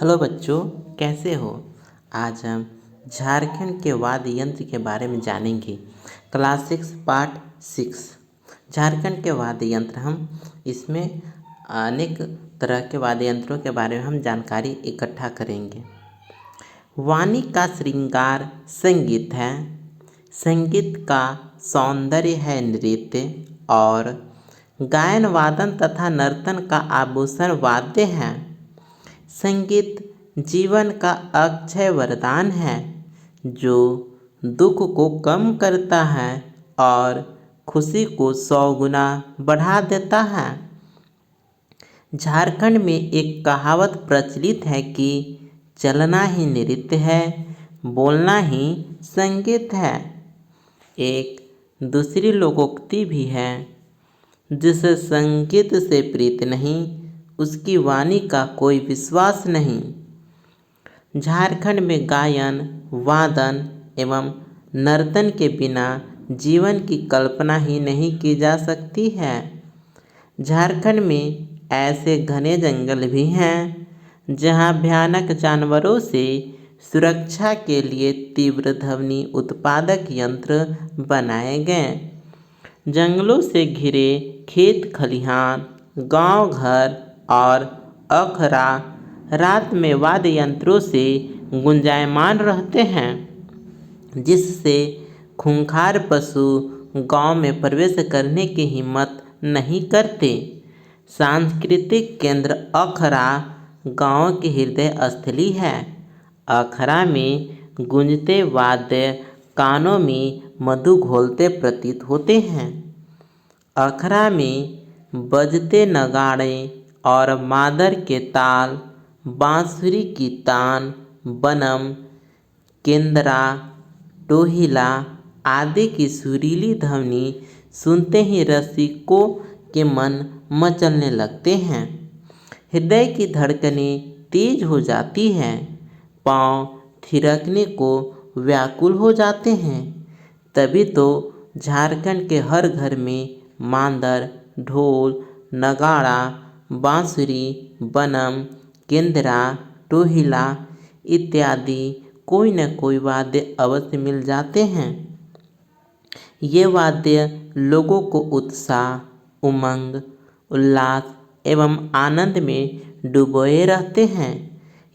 Hello बच्चों, कैसे हो। आज हम झारखंड के वाद्य यंत्र के बारे में जानेंगे। क्लास 6 पार्ट 6 झारखंड के वाद्य यंत्र। हम इसमें अनेक तरह के वाद्य यंत्रों के बारे में हम जानकारी इकट्ठा करेंगे। वाणी का श्रृंगार संगीत है, संगीत का सौंदर्य है नृत्य, और गायन वादन तथा नर्तन का आभूषण वाद्य है। संगीत जीवन का अक्षय वरदान है जो दुख को कम करता है और खुशी को 100 गुना बढ़ा देता है। झारखंड में एक कहावत प्रचलित है कि चलना ही नृत्य है, बोलना ही संगीत है। एक दूसरी लोकोक्ति भी है, जिसे संगीत से प्रीत नहीं, उसकी वाणी का कोई विश्वास नहीं। झारखंड में गायन, वादन एवं नर्तन के बिना जीवन की कल्पना ही नहीं की जा सकती है। झारखंड में ऐसे घने जंगल भी हैं जहां भयानक जानवरों से सुरक्षा के लिए तीव्र ध्वनि उत्पादक यंत्र बनाए गए। जंगलों से घिरे खेत खलिहान, गांव घर और अखरा रात में वाद्य यंत्रों से गुंजायमान रहते हैं, जिससे खूंखार पशु गांव में प्रवेश करने की हिम्मत नहीं करते। सांस्कृतिक केंद्र अखरा गांव की हृदय स्थली है। अखरा में गूंजते वाद्य कानों में मधु घोलते प्रतीत होते हैं। अखरा में बजते नगाड़े और मादर के ताल, बांसुरी की तान, बनम, केंद्रा, टोहिला आदि की सुरीली ध्वनि सुनते ही रसिकों के मन मचलने लगते हैं। हृदय की धड़कनें तेज हो जाती हैं, पांव थिरकने को व्याकुल हो जाते हैं। तभी तो झारखंड के हर घर में मांदर, ढोल, नगाड़ा, बांसुरी, बनम, केंद्रा, टोहिला इत्यादि कोई न कोई वाद्य अवश्य मिल जाते हैं। ये वाद्य लोगों को उत्साह, उमंग, उल्लास एवं आनंद में डुबोए रहते हैं।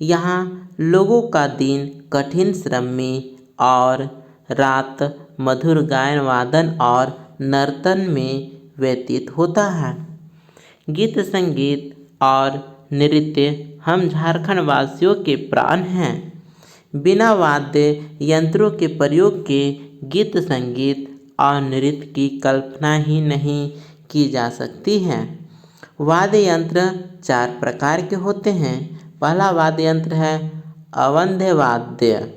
यहाँ लोगों का दिन कठिन श्रम में और रात मधुर गायन वादन और नर्तन में व्यतीत होता है। गीत, संगीत और नृत्य हम झारखंड वासियों के प्राण हैं। बिना वाद्य यंत्रों के प्रयोग के गीत, संगीत और नृत्य की कल्पना ही नहीं की जा सकती है। वाद्य यंत्र 4 प्रकार के होते हैं। पहला वाद्य यंत्र है अवंध्य वाद्य।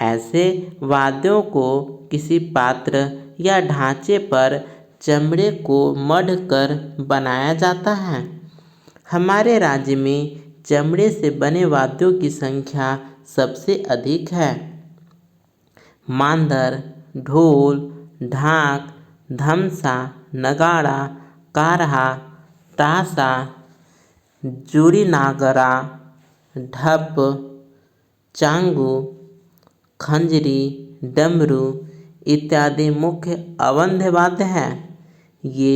ऐसे वाद्यों को किसी पात्र या ढांचे पर चमड़े को मढ़ कर बनाया जाता है। हमारे राज्य में चमड़े से बने वाद्यों की संख्या सबसे अधिक है। मांदर, ढोल, ढाक, धमसा, नगाड़ा, कारहा, ताशा, जुड़ी नागरा, ढप, चांगू, खंजरी, डमरू इत्यादि मुख्य अवंध्य वाद्य हैं। ये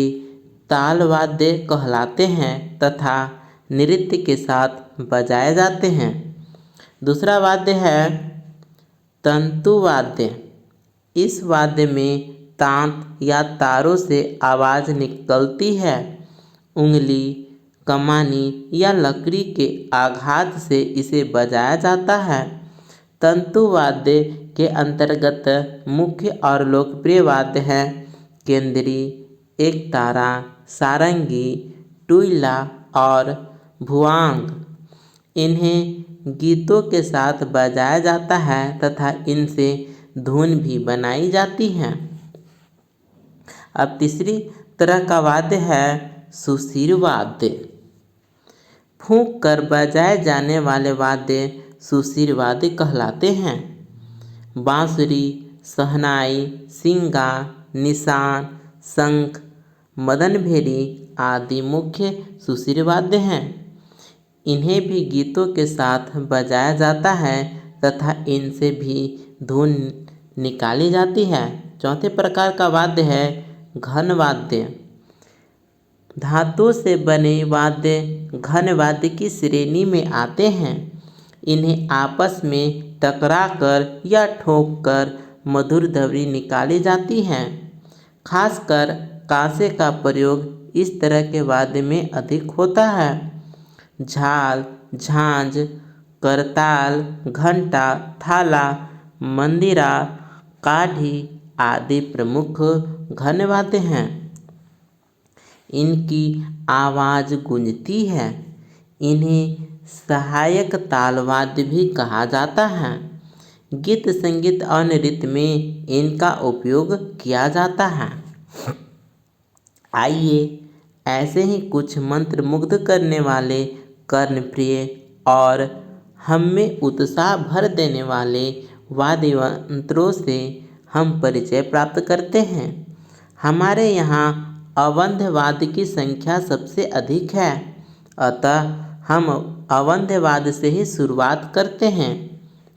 ताल वाद्य कहलाते हैं तथा नृत्य के साथ बजाए जाते हैं। दूसरा वाद्य है तंतु वाद्य। इस वाद्य में तांत या तारों से आवाज़ निकलती है। उंगली, कमानी या लकड़ी के आघात से इसे बजाया जाता है। तंतु वाद्य के अंतर्गत मुख्य और लोकप्रिय वाद्य हैं केंद्री, एकतारा, सारंगी, टुईला और भुआंग। इन्हें गीतों के साथ बजाया जाता है तथा इनसे धुन भी बनाई जाती है। अब तीसरी तरह का वाद्य है सुशिर वाद्य। फूंक कर बजाए जाने वाले वाद्य सुशिर वाद्य कहलाते हैं। बांसुरी, शहनाई, सिंगा, निशान, शंख, मदनभेरी आदि मुख्य सुशिर वाद्य हैं। इन्हें भी गीतों के साथ बजाया जाता है तथा इनसे भी धुन निकाली जाती है। चौथे प्रकार का वाद्य है घन वाद्य। धातु से बने वाद्य घन वाद्य की श्रेणी में आते हैं। इन्हें आपस में टकराकर या ठोककर मधुर ध्वनि निकाली जाती है। खासकर कांसे का प्रयोग इस तरह के वाद्य में अधिक होता है। झाल, झांझ, करताल, घंटा, थाला, मंदिरा, काढ़ी आदि प्रमुख घन वाद्य हैं। इनकी आवाज़ गूंजती है। इन्हें सहायक ताल वाद्य भी कहा जाता है। गीत संगीत और नृत्य में इनका उपयोग किया जाता है। आइए ऐसे ही कुछ मंत्र मुग्ध करने वाले, कर्णप्रिय और हम में उत्साह भर देने वाले वाद्य यंत्रों से हम परिचय प्राप्त करते हैं। हमारे यहाँ अवंध वाद्य की संख्या सबसे अधिक है, अतः हम अवंध वाद्य से ही शुरुआत करते हैं।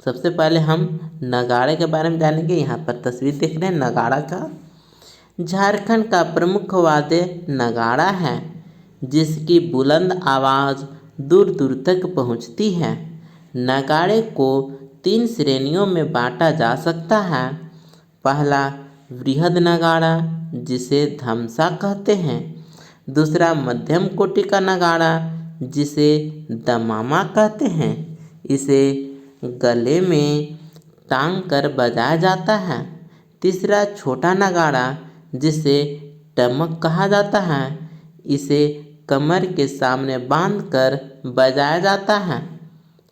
सबसे पहले हम नगाड़े के बारे में जानेंगे। यहाँ पर तस्वीर देख रहे हैं नगाड़ा का। झारखंड का प्रमुख वाद्य नगाड़ा है, जिसकी बुलंद आवाज़ दूर दूर तक पहुँचती है। नगाड़े को 3 श्रेणियों में बांटा जा सकता है। पहला वृहद नगाड़ा, जिसे धमसा कहते हैं। दूसरा मध्यम कोटि का नगाड़ा, जिसे दमामा कहते हैं। इसे गले में टांग कर बजाया जाता है। तीसरा छोटा नगाड़ा, जिसे टमक कहा जाता है। इसे कमर के सामने बांधकर बजाया जाता है।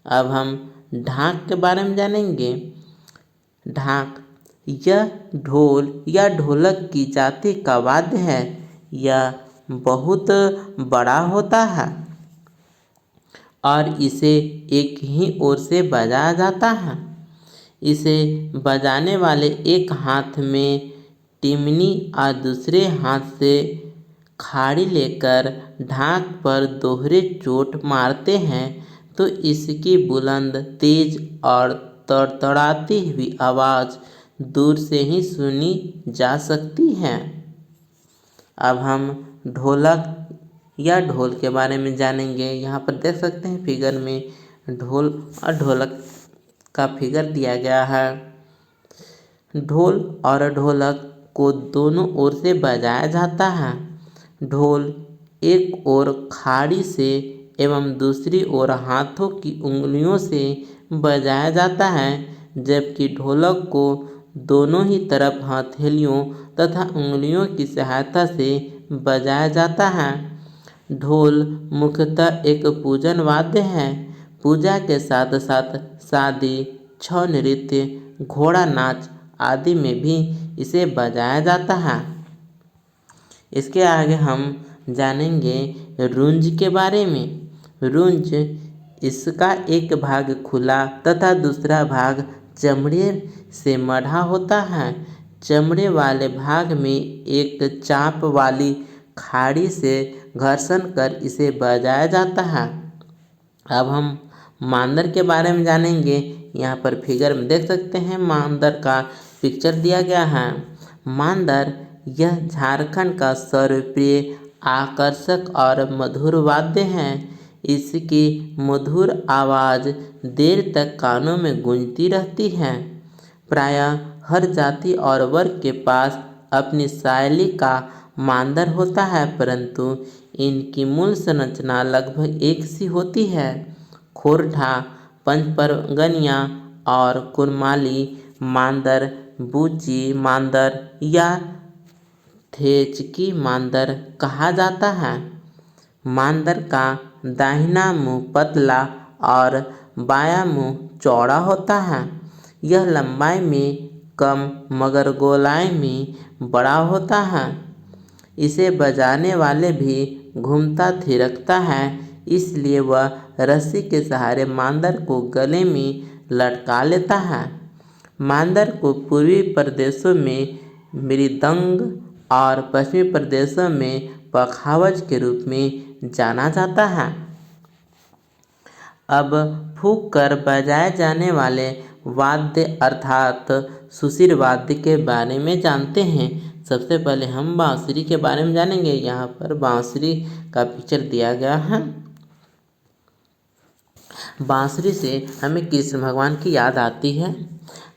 अब हम ढाक के बारे में जानेंगे। ढाक यह ढोल या ढोलक की जाति का वाद्य है। यह बहुत बड़ा होता है और इसे एक ही ओर से बजाया जाता है। इसे बजाने वाले एक हाथ में टिमनी और दूसरे हाथ से खाड़ी लेकर ढाक पर दोहरे चोट मारते हैं तो इसकी बुलंद, तेज और तड़तड़ाती हुई आवाज़ दूर से ही सुनी जा सकती है। अब हम ढोलक या ढोल के बारे में जानेंगे। यहाँ पर देख सकते हैं फिगर में ढोल और ढोलक का फिगर दिया गया है। ढोल और ढोलक को दोनों ओर से बजाया जाता है। ढोल एक ओर खाड़ी से एवं दूसरी ओर हाथों की उंगलियों से बजाया जाता है, जबकि ढोलक को दोनों ही तरफ हथेलियों तथा उंगलियों की सहायता से बजाया जाता है। ढोल मुख्यतः एक पूजन वाद्य है। पूजा के साथ साथ शादी, छऊ नृत्य, घोड़ा नाच आदि में भी इसे बजाया जाता है। इसके आगे हम जानेंगे रुंज के बारे में। रुंज इसका एक भाग खुला तथा दूसरा भाग चमड़े से मढ़ा होता है। चमड़े वाले भाग में एक चाप वाली खाड़ी से घर्षण कर इसे बजाया जाता है। अब हम मांदर के बारे में जानेंगे। यहाँ पर फिगर में देख सकते हैं मांदर का पिक्चर दिया गया है। मांदर यह झारखंड का सर्वप्रिय, आकर्षक और मधुर वाद्य है। इसकी मधुर आवाज़ देर तक कानों में गूंजती रहती है। प्रायः हर जाति और वर्ग के पास अपनी शैली का मांदर होता है, परंतु इनकी मूल संरचना लगभग एक सी होती है। खोरठा, पंचपरगनिया और कुरमाली मांदर, बूची मांदर या थेचकी मांदर कहा जाता है। मांदर का दाहिना मुंह पतला और बायां मुंह चौड़ा होता है। यह लंबाई में कम मगर गोलाई में बड़ा होता है। इसे बजाने वाले भी घूमता थिरकता है, इसलिए वह रस्सी के सहारे मांदर को गले में लटका लेता है। मांदर को पूर्वी प्रदेशों में मृदंग और पश्चिमी प्रदेशों में पखावज के रूप में जाना जाता है। अब फूंक कर बजाए जाने वाले वाद्य अर्थात सुशीर वाद्य के बारे में जानते हैं। सबसे पहले हम बांसुरी के बारे में जानेंगे। यहाँ पर बांसुरी का पिक्चर दिया गया है। बांसुरी से हमें कृष्ण भगवान की याद आती है।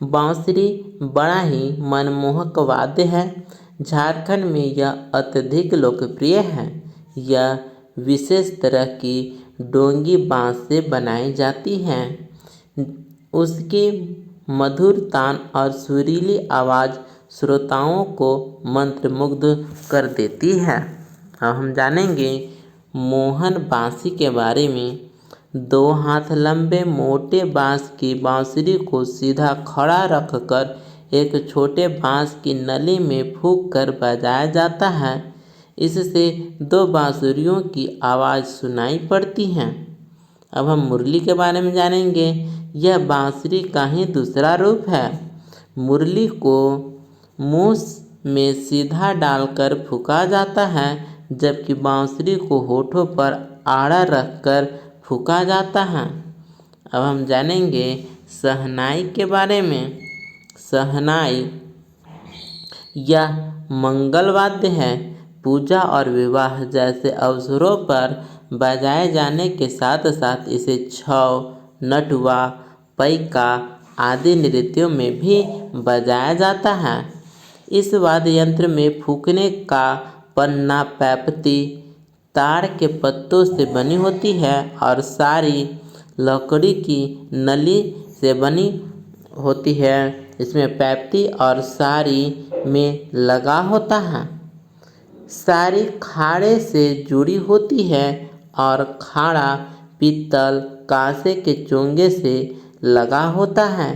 बांसुरी बड़ा ही मनमोहक वाद्य है। झारखंड में यह अत्यधिक लोकप्रिय है। यह विशेष तरह की डोंगी बांस से बनाई जाती है। उसकी मधुर तान और सुरीली आवाज़ श्रोताओं को मंत्रमुग्ध कर देती है। अब हम जानेंगे मोहन बांसी के बारे में। 2 हाथ लंबे मोटे बांस की बांसुरी को सीधा खड़ा रखकर एक छोटे बांस की नली में फूंक कर बजाया जाता है। इससे 2 बांसुरियों की आवाज़ सुनाई पड़ती है। अब हम मुरली के बारे में जानेंगे। यह बांसुरी का ही दूसरा रूप है। मुरली को मुंह में सीधा डालकर फूंका जाता है, जबकि बांसुरी को होठों पर आड़ा रखकर फूंका जाता है। अब हम जानेंगे शहनाई के बारे में। शहनाई यह मंगल वाद्य है। पूजा और विवाह जैसे अवसरों पर बजाए जाने के साथ साथ इसे छौ, नटुआ, पैका आदि नृत्यों में भी बजाया जाता है। इस वाद्य यंत्र में फूंकने का पन्ना पैपती ताड़ के पत्तों से बनी होती है और सारी लकड़ी की नली से बनी होती है। इसमें पैपती और सारी में लगा होता है। सारी खाड़े से जुड़ी होती है और खाड़ा पीतल कांसे के चोंगे से लगा होता है।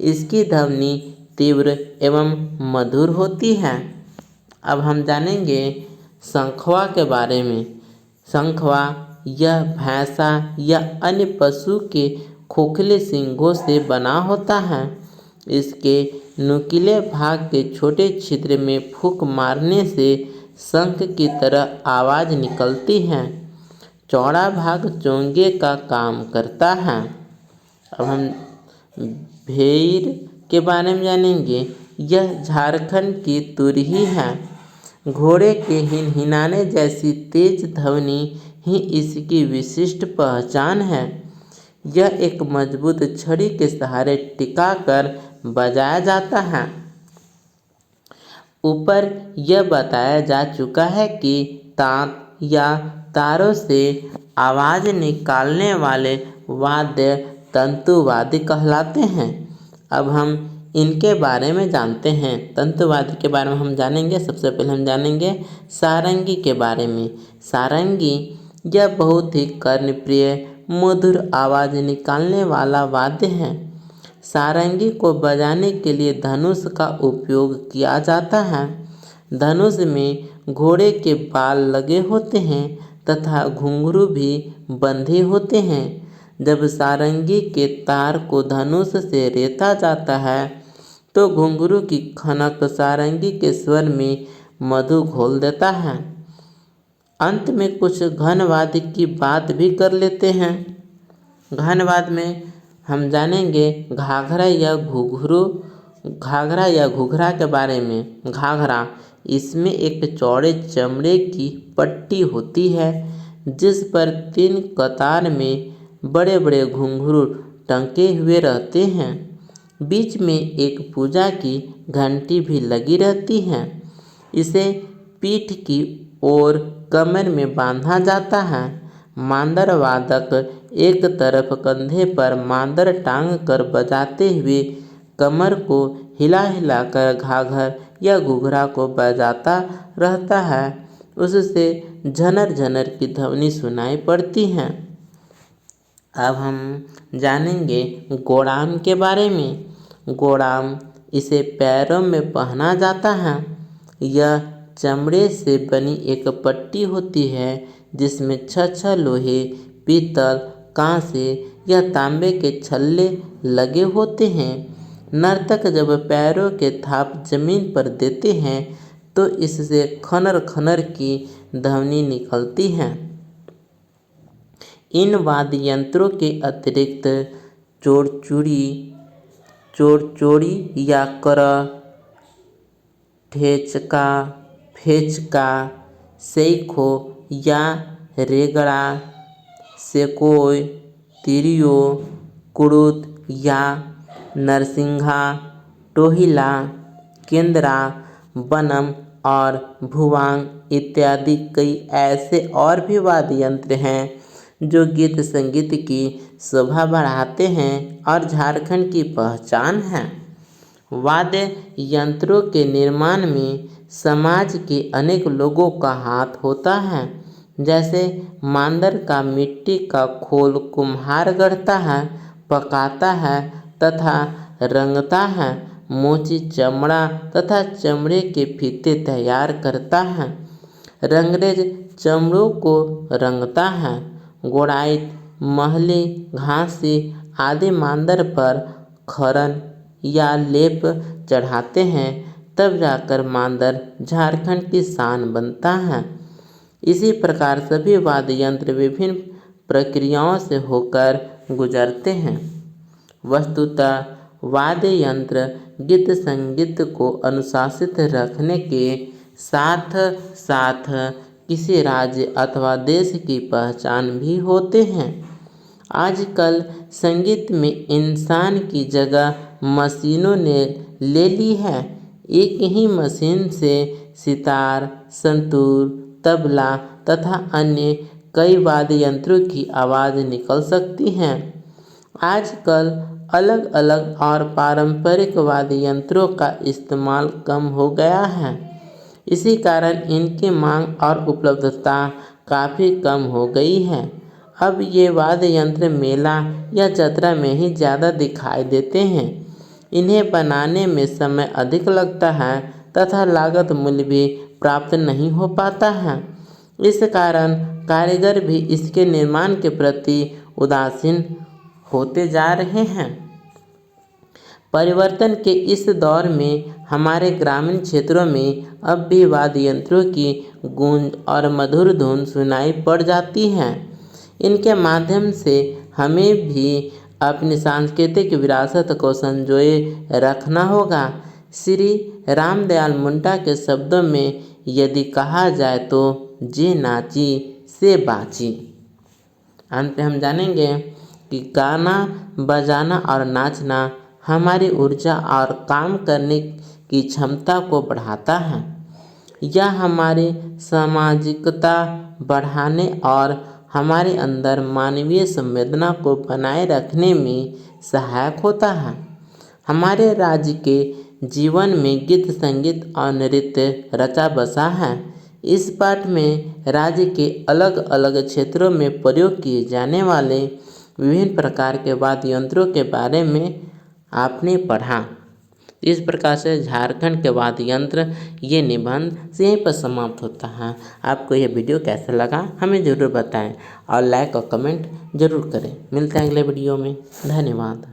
इसकी ध्वनि तीव्र एवं मधुर होती है। अब हम जानेंगे शंखवा के बारे में। शंखवा यह भैंसा या अन्य पशु के खोखले सींगों से बना होता है। इसके नुकीले भाग के छोटे छिद्र में फूंक मारने से शंख की तरह आवाज़ निकलती है। चौड़ा भाग चोंगे का काम करता है। अब हम भेर के बारे में जानेंगे। यह झारखंड की तुरही है। घोड़े के हिनहिनाने जैसी तेज ध्वनि ही इसकी विशिष्ट पहचान है। यह एक मजबूत छड़ी के सहारे टिका कर बजाया जाता है। ऊपर यह बताया जा चुका है कि तांत या तारों से आवाज़ निकालने वाले वाद्य तंतुवाद्य कहलाते हैं। अब हम इनके बारे में जानते हैं। तंतुवाद्य के बारे में हम जानेंगे। सबसे पहले हम जानेंगे सारंगी के बारे में। सारंगी यह बहुत ही कर्णप्रिय मधुर आवाज़ निकालने वाला वाद्य है। सारंगी को बजाने के लिए धनुष का उपयोग किया जाता है। धनुष में घोड़े के बाल लगे होते हैं तथा घुंघरू भी बंधे होते हैं। जब सारंगी के तार को धनुष से रेता जाता है तो घुंघरू की खनक सारंगी के स्वर में मधु घोल देता है। अंत में कुछ घनवाद्य की बात भी कर लेते हैं। घनवाद्य में हम जानेंगे घाघरा या घुघरा के बारे में। घाघरा इसमें एक चौड़े चमड़े की पट्टी होती है जिस पर 3 कतार में बड़े बड़े घुंघरू टंके हुए रहते हैं। बीच में एक पूजा की घंटी भी लगी रहती है। इसे पीठ की ओर कमर में बांधा जाता है। मांदर वादक एक तरफ कंधे पर मांदर टांग कर बजाते हुए कमर को हिला हिला कर घाघर या घुघरा को बजाता रहता है। उससे झनर झनर की ध्वनि सुनाई पड़ती है। अब हम जानेंगे गोड़ाम के बारे में। गोड़ाम इसे पैरों में पहना जाता है। यह चमड़े से बनी एक पट्टी होती है जिसमें 6 लोहे, पीतल, कांसे या तांबे के छल्ले लगे होते हैं। नर्तक जब पैरों के थाप जमीन पर देते हैं तो इससे खनर खनर की ध्वनि निकलती है। इन वाद्य यंत्रों के अतिरिक्त चोरचोड़ी या करह, ठेचका, फेचका, सैखो या रेगड़ा, सेकोय, तिरियो, कुड़ुत या नरसिंघा, टोहिला, केंद्रा, बनम और भुवांग इत्यादि कई ऐसे और भी वाद्य यंत्र हैं जो गीत संगीत की शोभा बढ़ाते हैं और झारखंड की पहचान है। वाद्य यंत्रों के निर्माण में समाज के अनेक लोगों का हाथ होता है। जैसे मांदर का मिट्टी का खोल कुम्हार गढ़ता है, पकाता है तथा रंगता है। मोची चमड़ा तथा चमड़े के फीते तैयार करता है। रंगरेज चमड़ों को रंगता है। गोड़ाइत, महली, घासी आदि मांदर पर खरन या लेप चढ़ाते हैं, तब जाकर मांदर झारखंड की शान बनता है। इसी प्रकार सभी वाद्य यंत्र विभिन्न प्रक्रियाओं से होकर गुजरते हैं। वस्तुतः वाद्य यंत्र गीत संगीत को अनुशासित रखने के साथ साथ किसी राज्य अथवा देश की पहचान भी होते हैं। आजकल संगीत में इंसान की जगह मशीनों ने ले ली है। एक ही मशीन से सितार, संतूर, तबला तथा अन्य कई वाद्य यंत्रों की आवाज़ निकल सकती हैं। आजकल अलग अलग और पारंपरिक वाद्य यंत्रों का इस्तेमाल कम हो गया है। इसी कारण इनकी मांग और उपलब्धता काफ़ी कम हो गई है। अब ये वाद्य यंत्र मेला या जत्रा में ही ज़्यादा दिखाई देते हैं। इन्हें बनाने में समय अधिक लगता है तथा लागत मूल्य भी प्राप्त नहीं हो पाता है। इस कारण कारीगर भी इसके निर्माण के प्रति उदासीन होते जा रहे हैं। परिवर्तन के इस दौर में हमारे ग्रामीण क्षेत्रों में अब भी वाद्य यंत्रों की गूंज और मधुर धुन सुनाई पड़ जाती है। इनके माध्यम से हमें भी अपनी सांस्कृतिक विरासत को संजोए रखना होगा। श्री रामदयाल मुंडा के शब्दों में यदि कहा जाए तो जे नाची से बाची। अंत में हम जानेंगे कि गाना बजाना और नाचना हमारी ऊर्जा और काम करने की क्षमता को बढ़ाता है। यह हमारी सामाजिकता बढ़ाने और हमारे अंदर मानवीय संवेदना को बनाए रखने में सहायक होता है। हमारे राज्य के जीवन में गीत संगीत और नृत्य रचा बसा है। इस पाठ में राज्य के अलग अलग क्षेत्रों में प्रयोग किए जाने वाले विभिन्न प्रकार के वाद्य यंत्रों के बारे में आपने पढ़ा। इस प्रकार से झारखंड के वाद्य यंत्र ये निबंध यहीं पर समाप्त होता है। आपको यह वीडियो कैसा लगा हमें ज़रूर बताएं और लाइक और कमेंट ज़रूर करें। मिलते हैं अगले वीडियो में। धन्यवाद।